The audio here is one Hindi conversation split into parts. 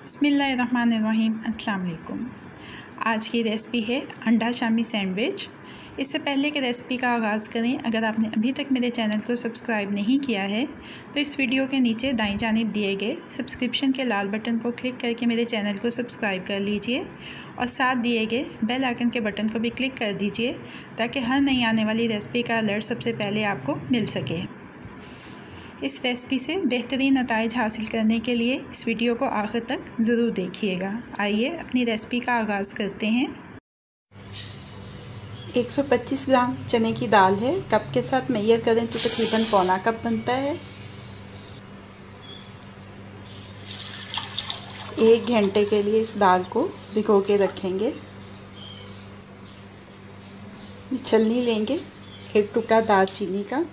बिस्मिल्लाहिर्रहमानिर्रहीम। अस्सलाम वालेकुम। आज की रेसिपी है अंडा शामी सैंडविच। इससे पहले कि रेसिपी का आगाज़ करें, अगर आपने अभी तक मेरे चैनल को सब्सक्राइब नहीं किया है तो इस वीडियो के नीचे दाईं जानिब दिए गए सब्सक्रिप्शन के लाल बटन को क्लिक करके मेरे चैनल को सब्सक्राइब कर लीजिए और साथ दिए गए बेल आइकन के बटन को भी क्लिक कर दीजिए ताकि हर नई आने वाली रेसिपी का अलर्ट सबसे पहले आपको मिल सके। इस रेसिपी से बेहतरीन नताइज हासिल करने के लिए इस वीडियो को आखिर तक ज़रूर देखिएगा। आइए अपनी रेसिपी का आगाज़ करते हैं। 125 ग्राम चने की दाल है। कप के साथ मेजर करें तो तकरीबन पौना कप बनता है। 1 घंटे के लिए इस दाल को भिगो के रखेंगे। छलनी लेंगे, 1 टुकड़ा दालचीनी का,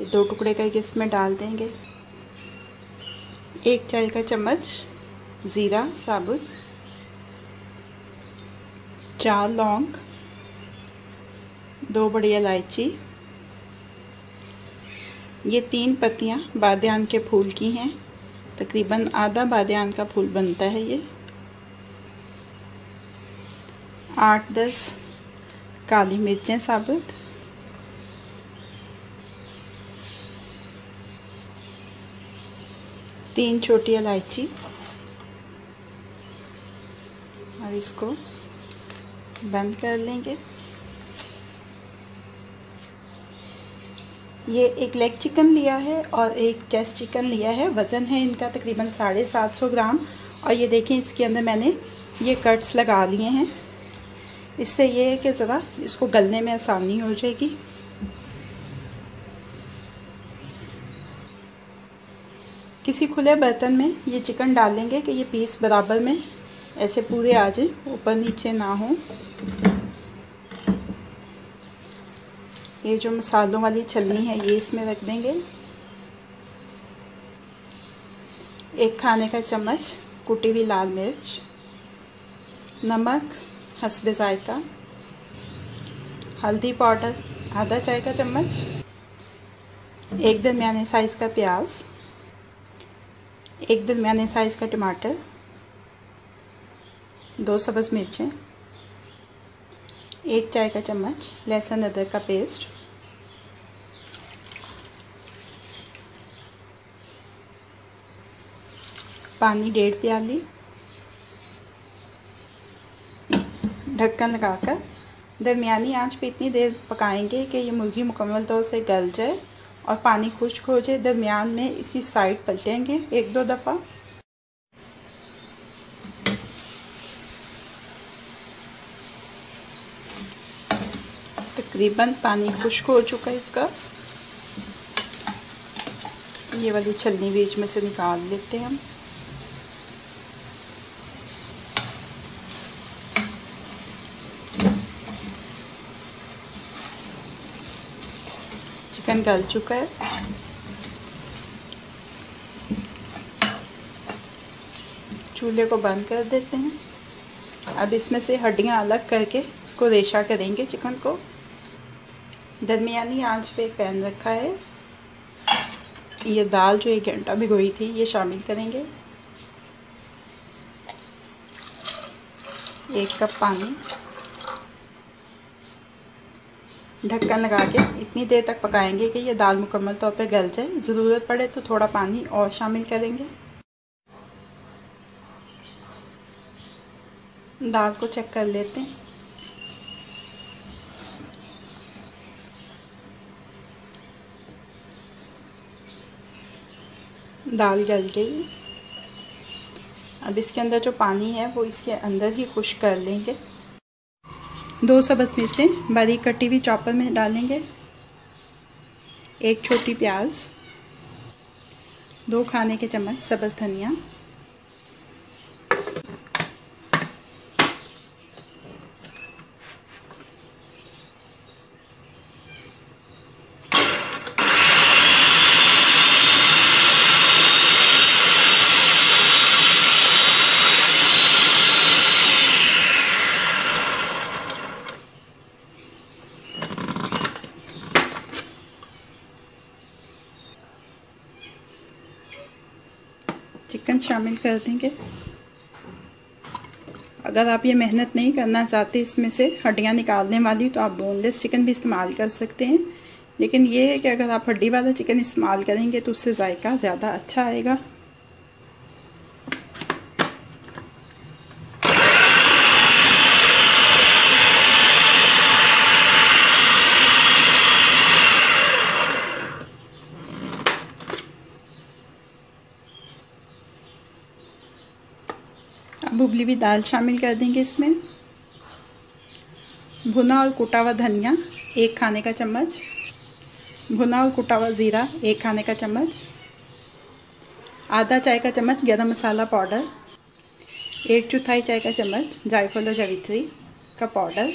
2 टुकड़े करके इसमें डाल देंगे। 1 चाय का चम्मच ज़ीरा साबुत, 4 लौंग, 2 बड़ी इलायची, ये 3 पत्तियां बादियान के फूल की हैं। तकरीबन आधा बादियान का फूल बनता है ये। 8-10 काली मिर्चें साबुत, 3 छोटी इलायची, और इसको बंद कर लेंगे। ये एक लेग चिकन लिया है और एक चेस्ट चिकन लिया है। वज़न है इनका तकरीबन 750 ग्राम। और ये देखें, इसके अंदर मैंने ये कट्स लगा लिए हैं। इससे ये है कि ज़रा इसको गलने में आसानी हो जाएगी। किसी खुले बर्तन में ये चिकन डालेंगे कि ये पीस बराबर में ऐसे पूरे आ जाए, ऊपर नीचे ना हो। ये जो मसालों वाली छलनी है ये इसमें रख देंगे। 1 खाने का चम्मच कुटी हुई लाल मिर्च, नमक हस्बे जायका, हल्दी पाउडर आधा चाय का चम्मच, 1 दरमियाने साइज़ का प्याज, 1 दरमियाने साइज़ का टमाटर, 2 सब्ज़ मिर्चें, 1 चाय का चम्मच लहसुन अदरक का पेस्ट, पानी 1.5 प्याली, ढक्कन लगाकर दरमियानी आंच पे इतनी देर पकाएंगे कि ये मुर्गी मुकम्मल तौर से गल जाए और पानी खुश्क हो जाए। दरमियान में इसकी साइड पलटेंगे 1-2 दफ़ा। तकरीबन पानी खुश्क हो चुका है इसका। ये वाली छलनी बीच में से निकाल लेते हैं हम। चिकन गल चुका है। चूल्हे को बंद कर देते हैं। अब इसमें से हड्डियां अलग करके इसको रेशा करेंगे चिकन को। दरमियानी आंच पे एक पैन रखा है। ये दाल जो 1 घंटा भिगोई थी ये शामिल करेंगे। 1 कप पानी, ढक्कन लगा के इतनी देर तक पकाएंगे कि ये दाल मुकम्मल तौर पे गल जाए। ज़रूरत पड़े तो थोड़ा पानी और शामिल करेंगे। दाल को चेक कर लेते हैं। दाल गल गई। अब इसके अंदर जो पानी है वो इसके अंदर ही खुश्क कर लेंगे। 2 सब्ज़ मिर्चें बारीक कटी हुई चॉपर में डालेंगे। 1 छोटी प्याज, 2 खाने के चम्मच सब्ज़ धनिया, चिकन शामिल कर देंगे। अगर आप ये मेहनत नहीं करना चाहते इसमें से हड्डियाँ निकालने वाली, तो आप बोनलेस चिकन भी इस्तेमाल कर सकते हैं। लेकिन ये है कि अगर आप हड्डी वाला चिकन इस्तेमाल करेंगे तो उससे जायका ज़्यादा अच्छा आएगा। अब उबली हुई दाल शामिल कर देंगे इसमें। भुना और कुटा हुआ धनिया 1 खाने का चम्मच, भुना और कुटा हुआ ज़ीरा 1 खाने का चम्मच, आधा चाय का चम्मच गरम मसाला पाउडर, 1/4 चाय का चम्मच जायफल और जावित्री का पाउडर,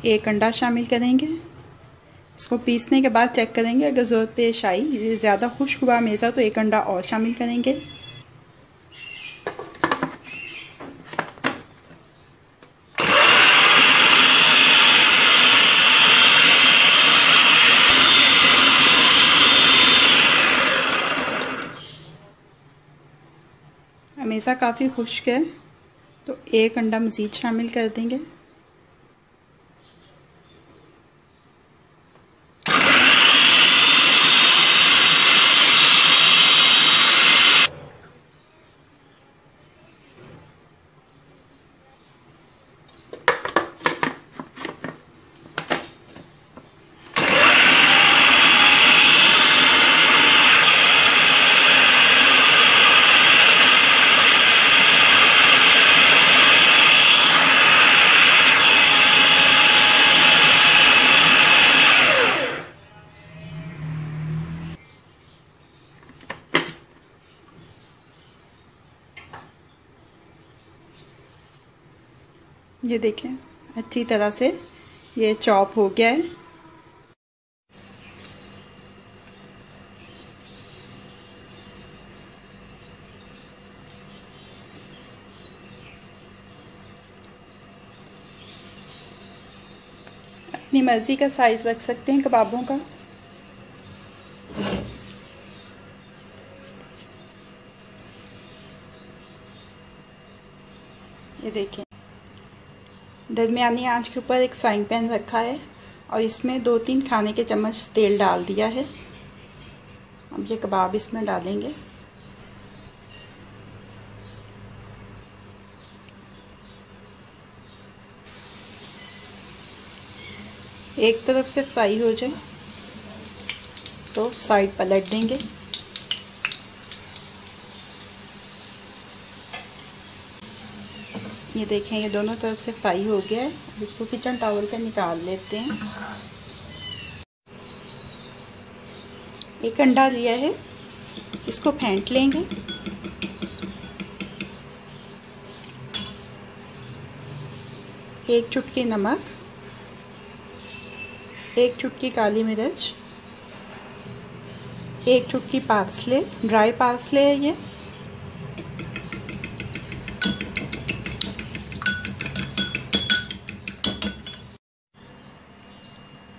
1 अंडा शामिल करेंगे। इसको पीसने के बाद चेक करेंगे, अगर ज़रूरत पेश आई, ज़्यादा खुश्क हुआ मेज़ा तो 1 अंडा और शामिल करेंगे। मेज़ा काफ़ी खुश्क है तो 1 अंडा मज़ीद शामिल कर देंगे। ये देखें अच्छी तरह से ये चॉप हो गया है। अपनी मर्ज़ी का साइज़ रख सकते हैं कबाबों का। ये देखें दरमियानी आंच के ऊपर एक फ्राइंग पैन रखा है और इसमें 2-3 खाने के चम्मच तेल डाल दिया है। अब ये कबाब इसमें डालेंगे। एक तरफ से फ्राई हो जाए तो साइड पलट देंगे। ये देखें ये दोनों तरफ से फ्राई हो गया है। इसको किचन टॉवल पे निकाल लेते हैं। 1 अंडा लिया है, इसको फेंट लेंगे। एक चुटकी नमक, 1 चुटकी काली मिर्च, 1 चुटकी पार्सले, ड्राई पार्सले है ये।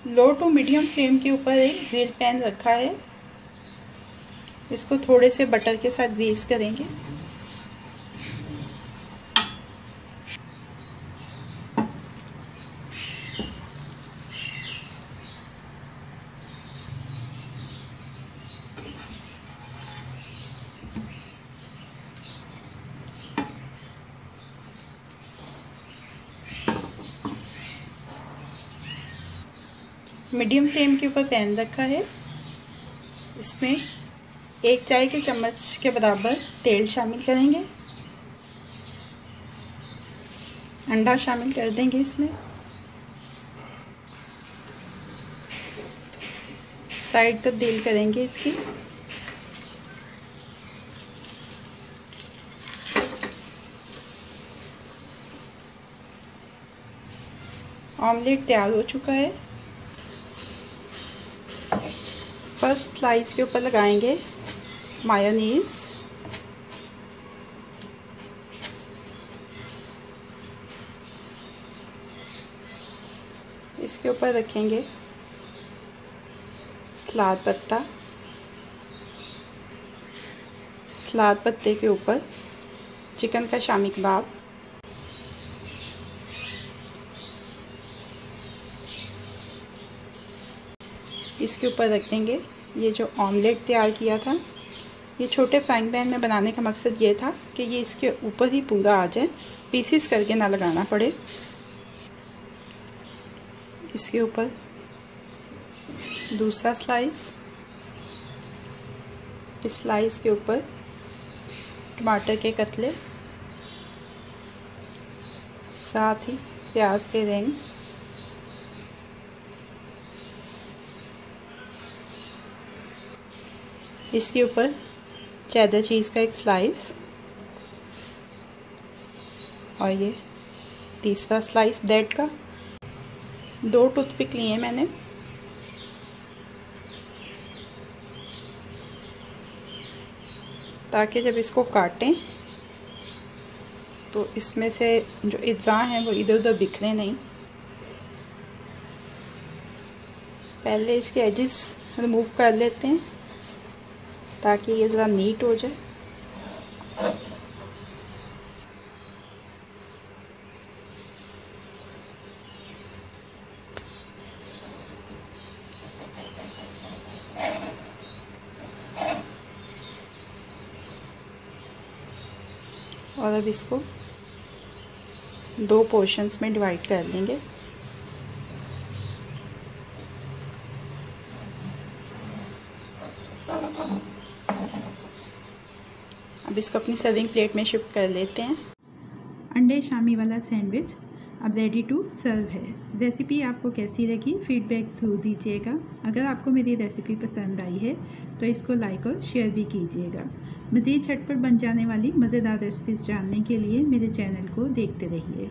लो टू मीडियम फ्लेम के ऊपर एक ग्रिल पैन रखा है। इसको थोड़े से बटर के साथ ग्रीस करेंगे। मीडियम फ्लेम के ऊपर पैन रखा है। इसमें 1 चाय के चम्मच के बराबर तेल शामिल करेंगे। अंडा शामिल कर देंगे इसमें। साइड तब्दील करेंगे इसकी। ऑमलेट तैयार हो चुका है। फर्स्ट स्लाइस के ऊपर लगाएंगे मायोनीज, इसके ऊपर रखेंगे सलाद पत्ता, सलाद पत्ते के ऊपर चिकन का शामी कबाब, इसके ऊपर रख देंगे ये जो ऑमलेट तैयार किया था। ये छोटे फ्राइंग पैन में बनाने का मकसद ये था कि ये इसके ऊपर ही पूरा आ जाए, पीसेस करके ना लगाना पड़े। इसके ऊपर दूसरा स्लाइस, इस स्लाइस के ऊपर टमाटर के कतले, साथ ही प्याज के रिंग्स, इसके ऊपर चेडर चीज़ का एक स्लाइस और ये तीसरा स्लाइस ब्रेड का। 2 टूथपिक लिए मैंने। ताकि जब इसको काटें तो इसमें से जो अज्जा हैं वो इधर उधर बिखरे नहीं। पहले इसके एजेस रिमूव कर लेते हैं ताकि ये ज़रा नीट हो जाए। और अब इसको 2 पोर्शंस में डिवाइड कर लेंगे। अब इसको अपनी सर्विंग प्लेट में शिफ्ट कर लेते हैं। अंडे शामी वाला सैंडविच अब रेडी टू सर्व है। रेसिपी आपको कैसी लगी फीडबैक ज़रूर दीजिएगा। अगर आपको मेरी रेसिपी पसंद आई है तो इसको लाइक और शेयर भी कीजिएगा। मज़ीद झटपट बन जाने वाली मज़ेदार रेसिपीज़ जानने के लिए मेरे चैनल को देखते रहिए।